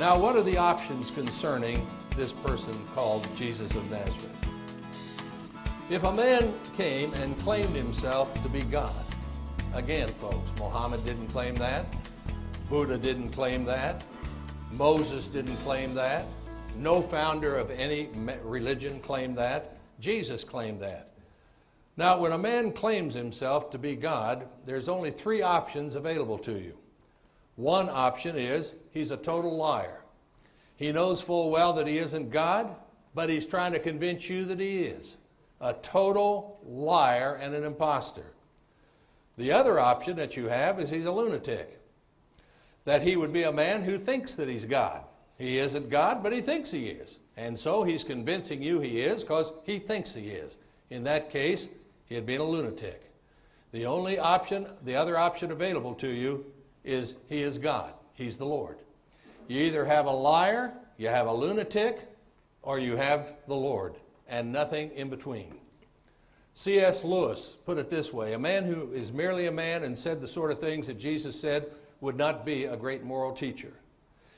Now, what are the options concerning this person called Jesus of Nazareth? If a man came and claimed himself to be God, again, folks, Muhammad didn't claim that, Buddha didn't claim that, Moses didn't claim that, no founder of any religion claimed that, Jesus claimed that. Now, when a man claims himself to be God, there's only three options available to you. One option is he's a total liar. He knows full well that he isn't God, but he's trying to convince you that he is. A total liar and an imposter. The other option that you have is he's a lunatic. That he would be a man who thinks that he's God. He isn't God, but he thinks he is. And so he's convincing you he is because he thinks he is. In that case, he'd be a lunatic. The other option available to you is he is God. He's the Lord. You either have a liar, you have a lunatic, or you have the Lord, and nothing in between. C.S. Lewis put it this way: a man who is merely a man and said the sort of things that Jesus said would not be a great moral teacher.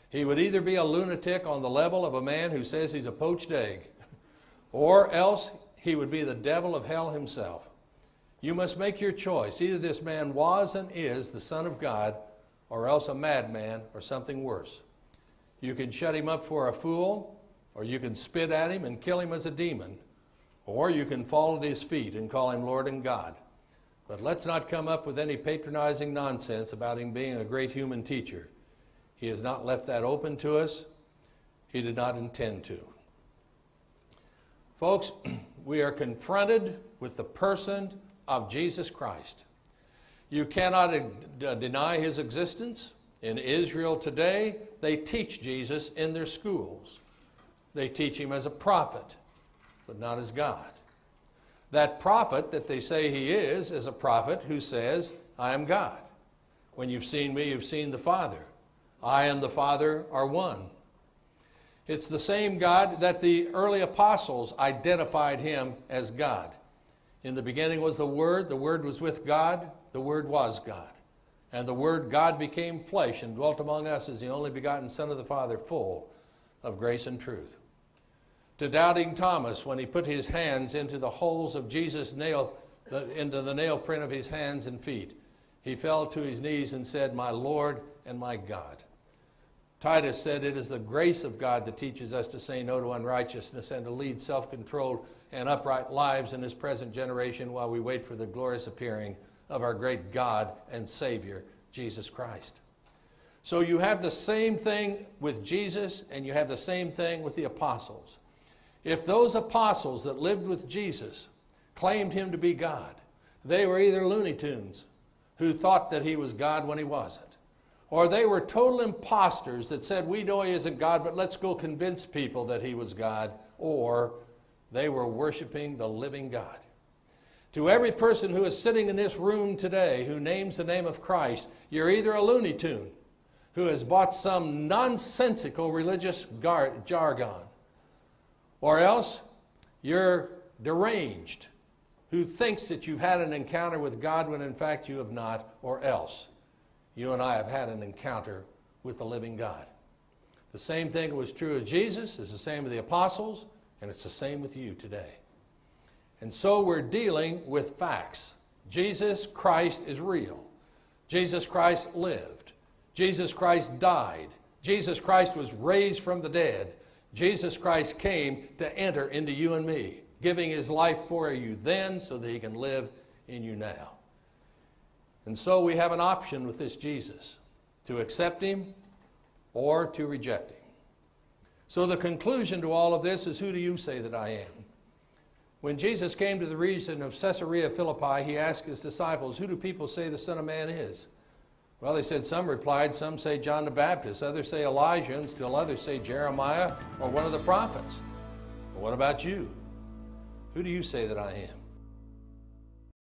He would either be a lunatic on the level of a man who says he's a poached egg, or else he would be the devil of hell himself. You must make your choice. Either this man was and is the Son of God, or else a madman or something worse. You can shut him up for a fool, or you can spit at him and kill him as a demon, or you can fall at his feet and call him Lord and God. But let's not come up with any patronizing nonsense about him being a great human teacher. He has not left that open to us. He did not intend to. Folks, we are confronted with the person of Jesus Christ. You cannot deny his existence. In Israel today, they teach Jesus in their schools. They teach him as a prophet, but not as God. That prophet that they say he is a prophet who says, I am God. When you've seen me, you've seen the Father. I and the Father are one. It's the same God that the early apostles identified him as God. In the beginning was the Word was with God, the Word was God. And the Word, God, became flesh and dwelt among us as the only begotten Son of the Father, full of grace and truth. To doubting Thomas, when he put his hands into the holes of Jesus' into the nail print of his hands and feet, he fell to his knees and said, my Lord and my God. Titus said, it is the grace of God that teaches us to say no to unrighteousness and to lead self-controlled and upright lives in this present generation while we wait for the glorious appearing of our great God and Savior, Jesus Christ. So you have the same thing with Jesus, and you have the same thing with the apostles. If those apostles that lived with Jesus claimed him to be God, they were either Looney Tunes who thought that he was God when he wasn't, or they were total imposters that said, we know he isn't God, but let's go convince people that he was God, or they were worshiping the living God. To every person who is sitting in this room today who names the name of Christ, you're either a Looney Tune who has bought some nonsensical religious jargon, or else you're deranged who thinks that you've had an encounter with God when in fact you have not, or else you and I have had an encounter with the living God. The same thing was true of Jesus, it's the same with the apostles, and it's the same with you today. And so we're dealing with facts. Jesus Christ is real. Jesus Christ lived. Jesus Christ died. Jesus Christ was raised from the dead. Jesus Christ came to enter into you and me, giving his life for you then so that he can live in you now. And so we have an option with this Jesus, to accept him or to reject him. So the conclusion to all of this is, who do you say that I am? When Jesus came to the region of Caesarea Philippi, he asked his disciples, who do people say the Son of Man is? Well, they said, some replied, some say John the Baptist, others say Elijah, and still others say Jeremiah or one of the prophets. But what about you? Who do you say that I am?